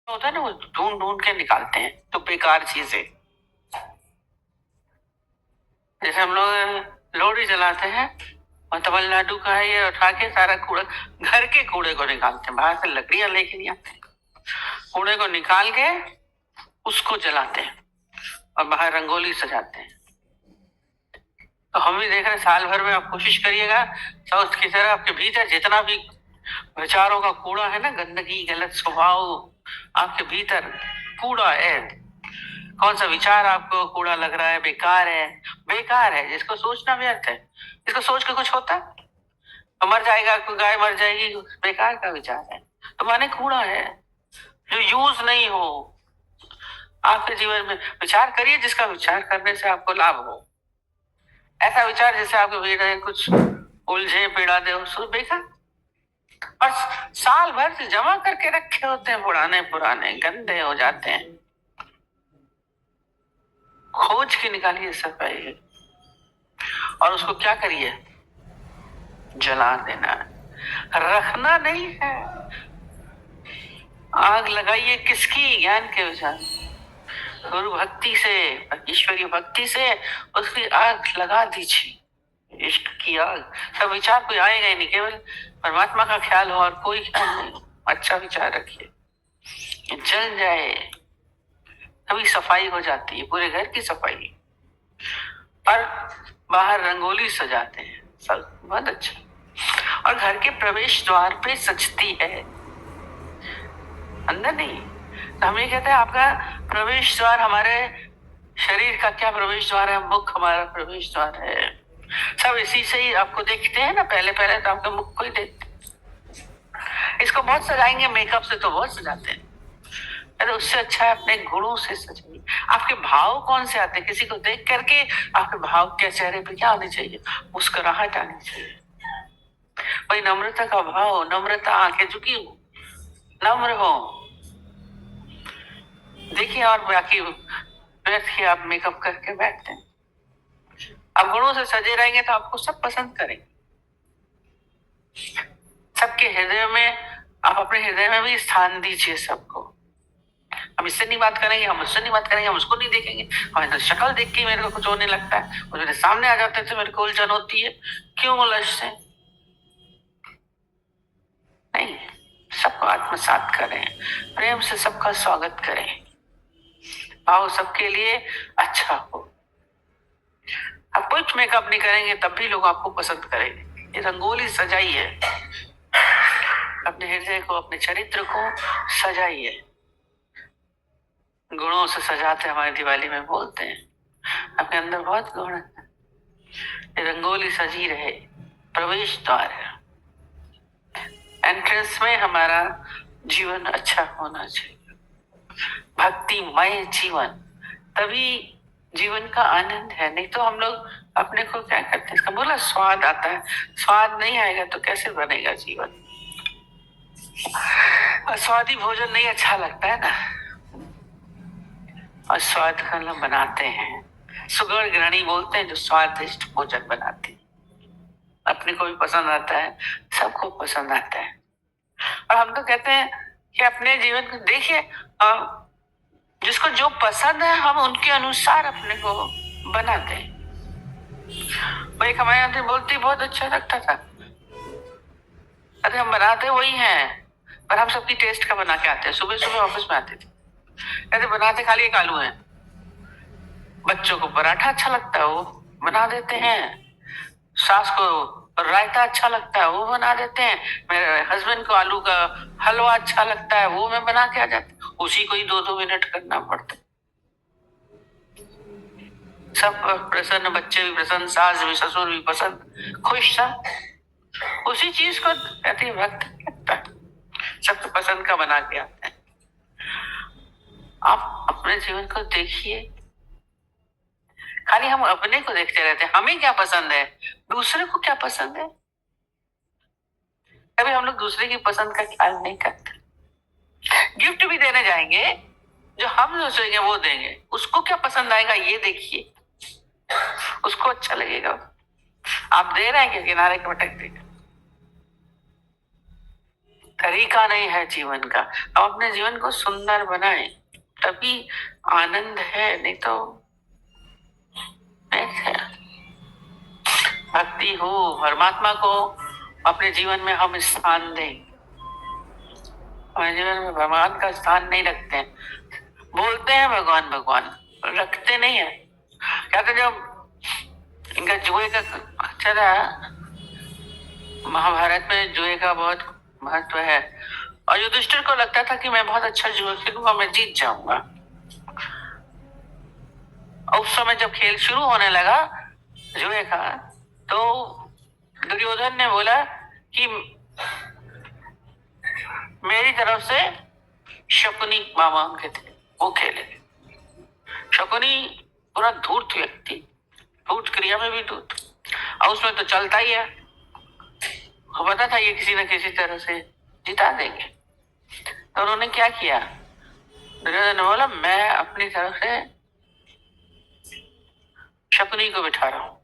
होता है ना, वो ढूंढ ढूंढ के निकालते हैं तो बेकार चीजें। जैसे हम लोग लोहड़ी जलाते हैं और तमिलनाडु का है, ये उठा के सारा कूड़ा, घर के कूड़े को निकालते हैं, बाहर से लकड़ियां लेके नहीं आते, कूड़े को निकाल के उसको जलाते हैं और बाहर रंगोली सजाते हैं। तो हम भी देख रहे हैं, साल भर में आप कोशिश करिएगा साउथ की तरह आपके भीतर जितना भी विचारों का कूड़ा है ना, गंदगी, गलत स्वभाव, आपके भीतर कूड़ा है। कौन सा विचार आपको कूड़ा लग रहा है, बेकार है, बेकार है, जिसको सोचना व्यर्थ है, जिसको सोच के कुछ होता तो मर जाएगा, कोई गाय मर जाएगी, बेकार का विचार है, तो माने कूड़ा है जो यूज नहीं हो। आपके जीवन में विचार करिए जिसका विचार करने से आपको लाभ हो। ऐसा विचार जैसे आपके भीतर कुछ उलझे पीड़ा दे, उसको बेकार। और साल भर से जमा करके रखे होते हैं, पुराने पुराने गंदे हो जाते हैं, खोज के निकालिए सफाई और उसको क्या करिए, जला देना, रखना नहीं है। आग लगाइए किसकी, ज्ञान के विचार, गुरु भक्ति से, ईश्वरीय भक्ति से उसकी आग लगा दीजिए, इश्क की आग। सब विचार कोई आएगा ही नहीं, केवल परमात्मा का ख्याल हो और कोई ख्याल नहीं। अच्छा विचार रखिए, जल जाए, तभी सफाई हो जाती है, पूरे घर की सफाई। और बाहर रंगोली सजाते हैं सब, बहुत अच्छा। और घर के प्रवेश द्वार पे सजती है, अंदर नहीं। तो हम ये कहते हैं आपका प्रवेश द्वार, हमारे शरीर का क्या प्रवेश द्वार है, मुख हमारा प्रवेश द्वार है। सब इसी से ही आपको देखते हैं ना, पहले पहले तो आपके मुख को ही देखते। इसको बहुत सजाएंगे, मेकअप से तो बहुत सजाते हैं, अरे उससे अच्छा है अपने गुणों से सजाइए। आपके भाव कौन से आते हैं, किसी को देख करके आपके भाव के चेहरे पे क्या आने चाहिए, मुस्कुराहट आनी चाहिए, भाई नम्रता का भाव, नम्रता, आंखें झुकी हो, नम्र हो। देखिए, और बाकी बैठ के आप मेकअप करके बैठते हैं, आप गुणों से सजे रहेंगे तो आपको सब पसंद करेंगे। सबके हृदय में, आप अपने हृदय में भी स्थान दीजिए सबको। हम इससे नहीं बात करेंगे, हम उससे नहीं बात करेंगे, हम उसको नहीं देखेंगे, हमें तो शक्ल देख के मेरे को कुछ होने लगता है, वो मेरे सामने आ जाते थे मेरे को उलझन होती है, क्यों उलझते? नहीं, सबको आत्मसात करें, प्रेम से सबका स्वागत करें, भाव सबके लिए अच्छा हो। आप कुछ मेकअप नहीं करेंगे तब भी लोग आपको पसंद करेंगे। ये रंगोली सजाइए, अपने हृदय को, अपने चरित्र को सजाइए, गुणों से सजाते हमारी दिवाली में बोलते हैं, अपने अंदर बहुत गुण है। रंगोली सजी रहे, प्रवेश द्वार है, एंट्रेंस में हमारा जीवन अच्छा होना चाहिए, भक्तिमय जीवन, तभी जीवन का आनंद है। नहीं तो हम लोग अपने को क्या करते हैं, इसका बोला स्वाद आता है, स्वाद नहीं आएगा तो कैसे बनेगा जीवन। और स्वादी भोजन नहीं अच्छा लगता है ना, और स्वाद खाना बनाते हैं, सुगढ़ ग्रहणी बोलते हैं जो स्वादिष्ट भोजन बनाते हैं, अपने को भी पसंद आता है, सबको पसंद आता है। और हम तो कहते हैं कि अपने जीवन को देखिए, जिसको जो पसंद है हम उनके अनुसार अपने को बनाते हैं। वो एक हमारे यहाँ बोलती, बहुत अच्छा लगता था, अरे हम बनाते वही हैं पर हम सबकी टेस्ट का बना के आते हैं। सुबह सुबह ऑफिस में आते थे, कहते बनाते खाली एक आलू है, बच्चों को पराठा अच्छा लगता है वो बना देते हैं, सास को रायता अच्छा लगता है वो बना देते हैं, मेरे हस्बैंड को आलू का हलवा अच्छा लगता है वो मैं बना के आ जाती हूँ। उसी को ही 2-2 मिनट करना पड़ता है। सब प्रसन्न, बच्चे भी प्रसन्न, सास भी, ससुर भी पसंद, खुश सब, उसी चीज को कहते भक्त लगता है, सबको पसंद का बना के आते हैं। आप अपने जीवन को देखिए, खाली हम अपने को देखते रहते हैं, हमें क्या पसंद है, दूसरे को क्या पसंद है, कभी हम लोग दूसरे की पसंद का ख्याल नहीं करते। गिफ्ट भी देने जाएंगे, जो हम सोचेंगे वो देंगे, उसको क्या पसंद आएगा ये देखिए, उसको अच्छा लगेगा, आप दे रहे हैं कि किनारे के भटक देगा। तरीका नहीं है जीवन का। हम अपने जीवन को सुंदर बनाएं, तभी आनंद है, नहीं तो है। भक्ति हो, परमात्मा को अपने जीवन में हम स्थान दें। हमारे जीवन में भगवान का स्थान नहीं रखते हैं, बोलते हैं भगवान भगवान, रखते नहीं है। क्या तो जब इनका जुए का चला, महाभारत में जुए का बहुत महत्व है, और युधिष्ठिर को लगता था कि मैं बहुत अच्छा जुआ खेलूंगा, मैं जीत जाऊंगा। और उस समय जब खेल शुरू होने लगा जुए का, तो दुर्योधन ने बोला कि मेरी तरफ से शकुनी मामा उनके थे, वो खेले। शकुनी पूरा धूर्त व्यक्ति, धूर्त क्रिया में भी धूर्त, और उसमें तो चलता ही है। वो पता था ये किसी न किसी तरह से जिता देंगे। तो उन्होंने क्या किया, दुर्योधन ने बोला मैं अपनी तरफ से शकुनी को बिठा रहा हूं।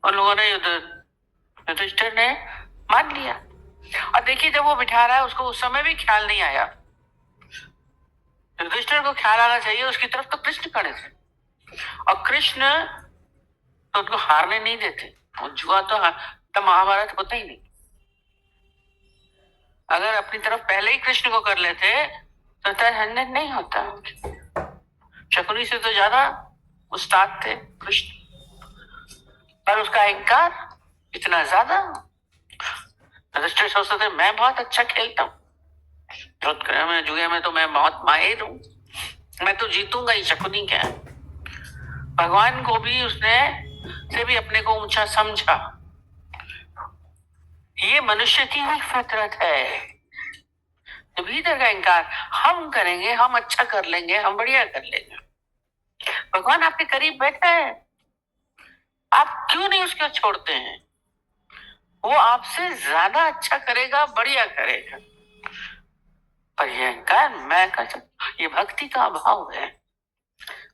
उन लोगों ने युधिष्ठिर ने मान लिया। और देखिए जब वो बिठा रहा है, उसको उस समय भी ख्याल नहीं आया। युधिष्ठिर को ख्याल आना चाहिए, उसकी तरफ तो कृष्ण खड़े थे, और कृष्ण तो उनको हारने नहीं देते। और जुआ तो महाभारत होता ही नहीं। अगर अपनी तरफ पहले ही कृष्ण को कर लेते तो झंझट नहीं होता। शकुनी से तो ज्यादा उस्ताद थे कृष्ण, पर उसका अहंकार इतना ज्यादा। युधिष्ठिर सोचते थे मैं बहुत अच्छा खेलता हूँ, में जुए में तो मैं बहुत माहिर हूं, मैं तो जीतूंगा ही, शकुनी क्या है। भगवान को भी उसने से भी अपने को ऊंचा समझा। ये मनुष्य की ही फितरत है, तो भीतर का अहंकार, हम करेंगे, हम अच्छा कर लेंगे, हम बढ़िया कर लेंगे। भगवान आपके करीब बैठा है, आप क्यों नहीं उसको छोड़ते हैं? वो आपसे ज्यादा अच्छा करेगा, बढ़िया करेगा। पर ये अहंकार मैं कर सकता, ये भक्ति का अभाव है।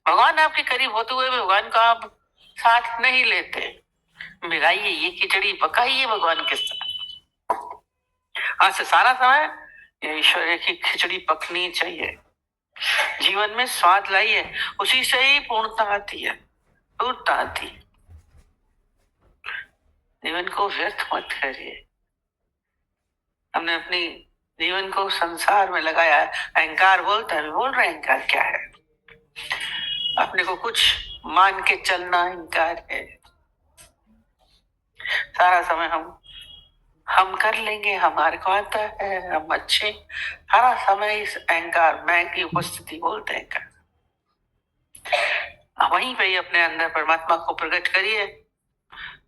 भगवान आपके करीब होते हुए भी भगवान का आप साथ नहीं लेते। मिलाइए ये खिचड़ी, पकाइए भगवान के साथ। आज से सारा समय ये ईश्वर की खिचड़ी पकनी चाहिए, जीवन में स्वाद लाइए, उसी से ही पूर्णता आती है, पूर्णता आती है। जीवन को व्यर्थ मत करिए। हमने अपनी जीवन को संसार में लगाया है। अहंकार बोलता है, बोल रहे अहंकार क्या है? अपने को कुछ मान के चलना अहंकार है। सारा समय हम कर लेंगे, हमारे को आता है, हम अच्छे, सारा समय इस अहंकार, मैं की उपस्थिति बोलते हैं अहंकार। वहीं पे ही अपने अंदर परमात्मा को प्रकट करिए,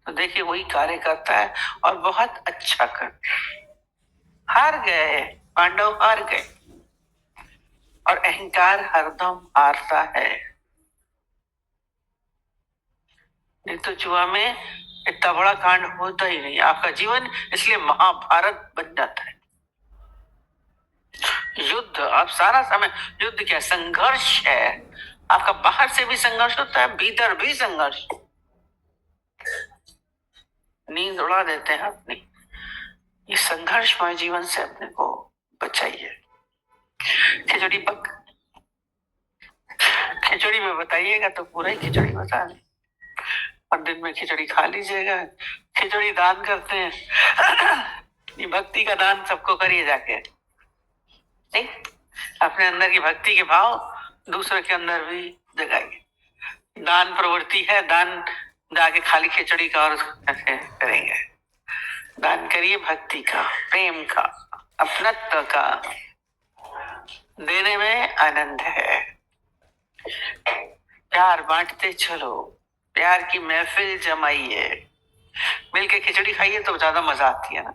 तो देखिए वही कार्य करता है और बहुत अच्छा करता है। हार गए पांडव, हार गए, और अहंकार हरदम हारता है। नहीं तो जुआ में इतना बड़ा कांड होता ही नहीं। आपका जीवन इसलिए महाभारत बन जाता है। युद्ध, आप सारा समय युद्ध क्या, संघर्ष है। आपका बाहर से भी संघर्ष होता है, भीतर भी संघर्ष। नींद उड़ा देते हैं अपनी। ये संघर्षमय जीवन से अपने को बचाइए। खिचड़ी खिचड़ी में बताइएगा तो पूरा ही खिचड़ी बता दें, और दिन में खिचड़ी खा लीजिएगा। खिचड़ी दान करते हैं, ये भक्ति का दान सबको करिए जाके, नहीं? अपने अंदर की भक्ति के भाव दूसरे के अंदर भी जगाइए। दान प्रवृत्ति है, दान जाके खाली खिचड़ी का और कैसे करेंगे? दान करिए भक्ति का, प्रेम का, अपनत्व का। देने में आनंद है। प्यार बांटते चलो, प्यार की महफिल जमाइए। मिलके खिचड़ी खाइए तो ज्यादा मजा आती है ना।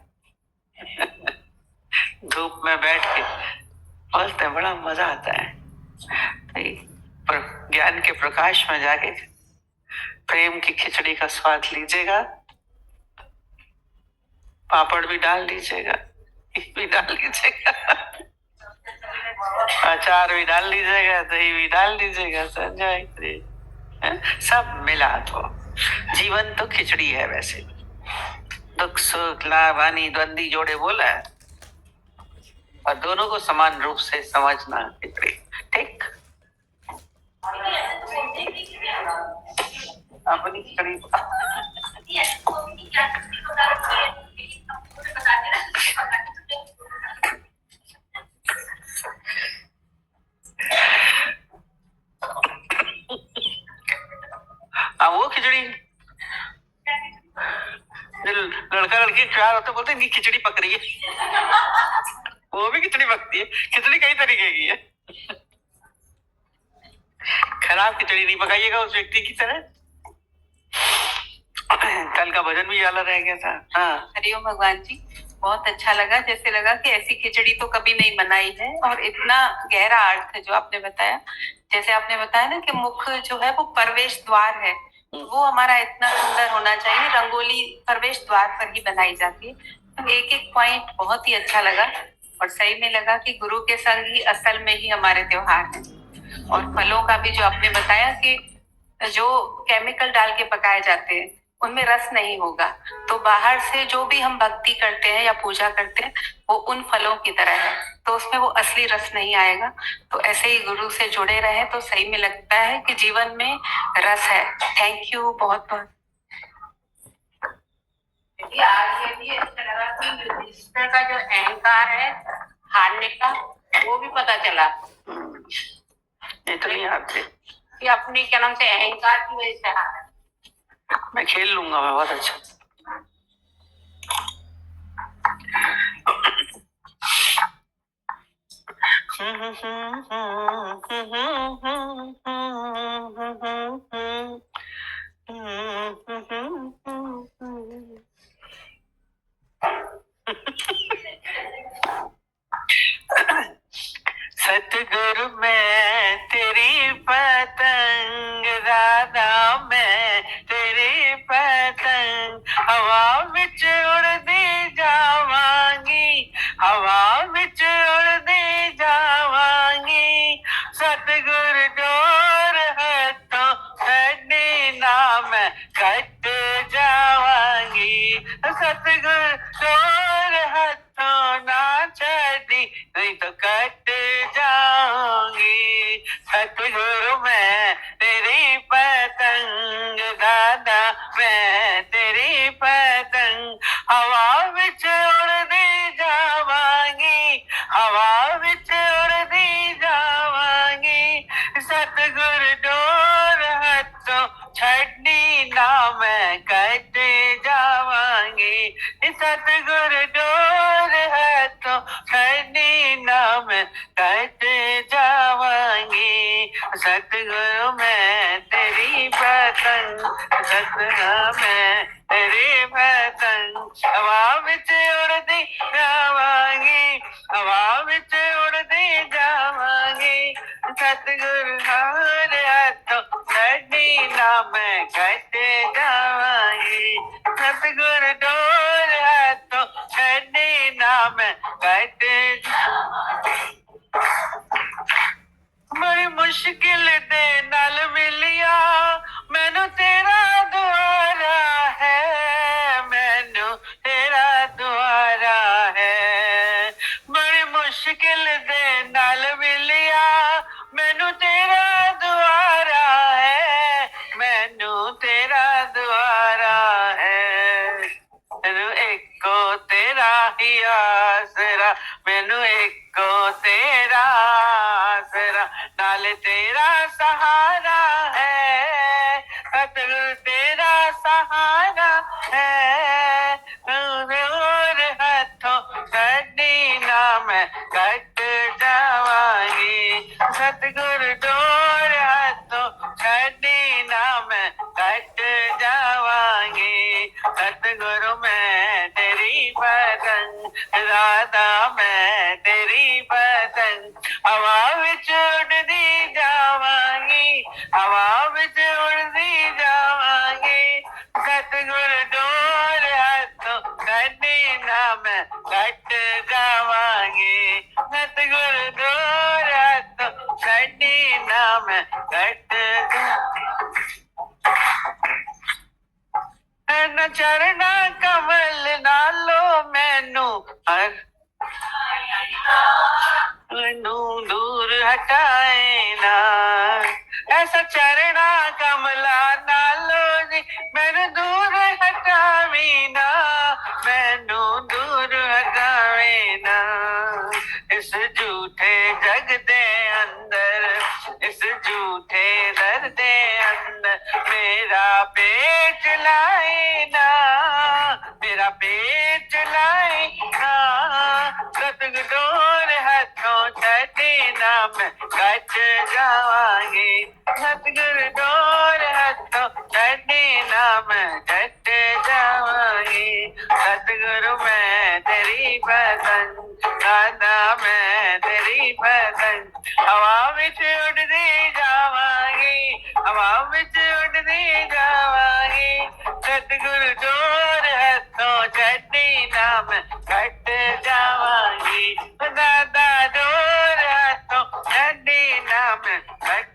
धूप में बैठ के बोलते हैं, बड़ा मजा आता है। पर ज्ञान के प्रकाश में जाके प्रेम की खिचड़ी का स्वाद लीजिएगा। पापड़ भी डाल लीजिएगा, भी डाल लीजिएगा, अचार भी डाल लीजिएगा, दही भी डाल लीजिएगा, संजय सब मिला तो जीवन तो खिचड़ी है। वैसे दुख सुख लाभ हानि द्वंद्वी जोड़े बोला है, और दोनों को समान रूप से समझना। ठीक, अपनी खिचड़ी वो खिचड़ी लड़का लड़की प्यार होता बोलते इनकी खिचड़ी पक रही है। वो भी खिचड़ी पकती है। खिचड़ी कई तरीके की है। खराब खिचड़ी नहीं पकाइएगा उस व्यक्ति की तरह। कल का भजन भी याद रह गया था। हाँ, हरिओम भगवान जी, बहुत अच्छा लगा। जैसे लगा कि ऐसी खिचड़ी तो कभी नहीं बनाई है और इतना गहरा अर्थ है जो आपने बताया। जैसे आपने बताया ना कि मुख जो है वो प्रवेश द्वार है, वो हमारा इतना सुंदर होना चाहिए। रंगोली प्रवेश द्वार पर ही बनाई जाती है। तो एक एक पॉइंट बहुत ही अच्छा लगा और सही में लगा कि गुरु के संग ही असल में ही हमारे त्योहार है। और फलों का भी जो आपने बताया कि जो केमिकल डाल के पकाए जाते हैं उनमें रस नहीं होगा, तो बाहर से जो भी हम भक्ति करते हैं या पूजा करते हैं वो उन फलों की तरह है, तो उसमें वो असली रस नहीं आएगा। तो ऐसे ही गुरु से जुड़े रहे तो सही में लगता है कि जीवन में रस है। थैंक यू बहुत बहुत। आज ये भी अच्छा लगा कि युधिष्ठिर का जो अहंकार है हारने का वो भी पता चला। नहीं तो नहीं हारते कि अपने क्या नाम से अहंकार की वजह से हारा। मैं खेल लूंगा, मैं बहुत अच्छा। सतगुरु मैं तेरी पतंग, राधा मैं तेरी पतंग, हवा विच उड़दी जावांगी, हवा विच उड़दी जावांगी। सतगुरु डोर हथों छड्डी ना मैं कट जावांगी। सतगुरु डोर हथों ना छड्डी नहीं तो कट जाऊंगी। सतगुरु मैं तेरी पतंग, दादा मैं तेरी पतंग, हवा विच उड़दी जावांगी, हवा विच उड़दी जावांगी। सतगुरु डोर हथों छड्डी ना मैं कट जावांगी। सतगुरु डोर हथों छड्डी ना मैं कट जावांगी। सतगुरु मैं तेरी पतंग, सतगुरु मैं तेरी पतंग, हवा विच उड़दी जावांगी, हवा विच उड़दी जावांगी। सतगुरु हार हाथों छड्डी ना मैं कट जावांगी। सतगुरु डोर हाथों छड्डी ना मैं कट जावांगी। बड़ी मुश्किल दे नाल मिलिया मैनू तेरा दुआरा है, मैनू तेरा दुआरा है। बड़ी मुश्किल दे नाल मिलिया मैनू तेरा दुआरा है, मैनू तेरा दुआरा है। मैनू एको तेरा ही आसरा, मैनू एको तेरा आसरा, नाल तेरा सहारा है। सतगुरु तेरा सहारा है। और हाथों छड्डी ना मैं कट जावांगी। सतगुरु डोर हाथों छड्डी ना मैं कट जावांगी। सतगुरु मैं तेरी पतंग, राधा मैं तेरी पतंग, हवा विच उड़दी जावांगी, हवा विच उड़दी जावांगी। सतगुरु डोर हाथों छड्डी ना मैं कट जावांगी। सतगुरु डोर हाथों छड्डी ना मैं कट न चरना कमल नालो मैनू हर हटाए ना, ऐसा चरना कमला नालो जी मैनू दूर हटावे ना, मैनू दूर हटावे ना। इस झूठे जग दे अंदर, इस झूठे दर दे अंदर मेरा पेट लाए ना, मेरा पेट लाए ना। सतगुर हाथों छड़े ना मैं कट जावांगी, सतगुर डोर हाथों छड़े ना मैं कट जावांगी। सतगुरु मैं तेरी पसंद, दादा मैं तेरी पसंद, हवा विच उड़दी जावांगी, हवा विच उड़दी जावांगी। सतगुरु डोर हाथों छड़े ना मैं कट जावांगी, दादा डोर हाथों छड़े ना मैं कट।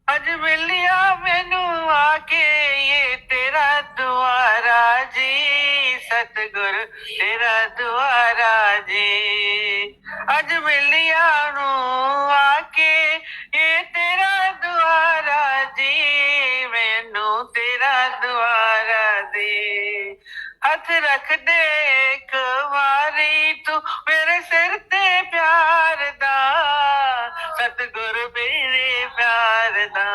अज मिलिया मैनू आके ये तेरा द्वारा जी, सतगुरु तेरा द्वारा जी। अज मिलिया नू आके ये तेरा द्वारा जी, मैनू तेरा द्वारा दी। हथ रख दे एक वारी तू मेरे सिर ते प्यार दा, सतगुरु मेरे प्यार दा।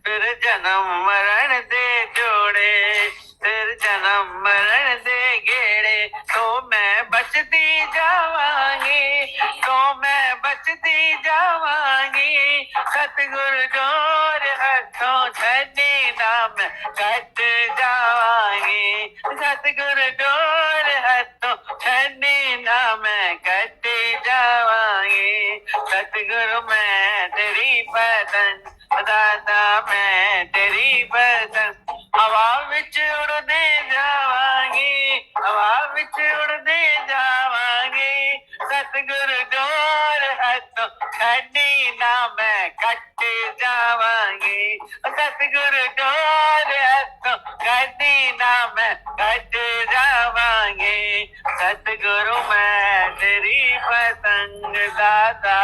फिर जन्म मरण दे जोड़े, फिर जन्म मरण दे गेड़े, तो मैं बचती जावांगी, तो मैं बचती जावांगी। सतगुरु जोर हाथों छड़े ना मैं कट जावांगी, सतगुरु जोर हाथों छड़े ना मैं कट जावांगी। सतगुरु मैं तेरी पसंद, दादा मैं तेरी पसंद, हवा विच उड़दे जावांगी, हवा विच उड़दे जावांगी। सतगुरु डोर हाथों छड़ी ना मैं कट जावांगी, सतगुरु डोर हाथों छड़ी ना मैं कट जावांगी। सतगुरु मैं तेरी पतंग, दादा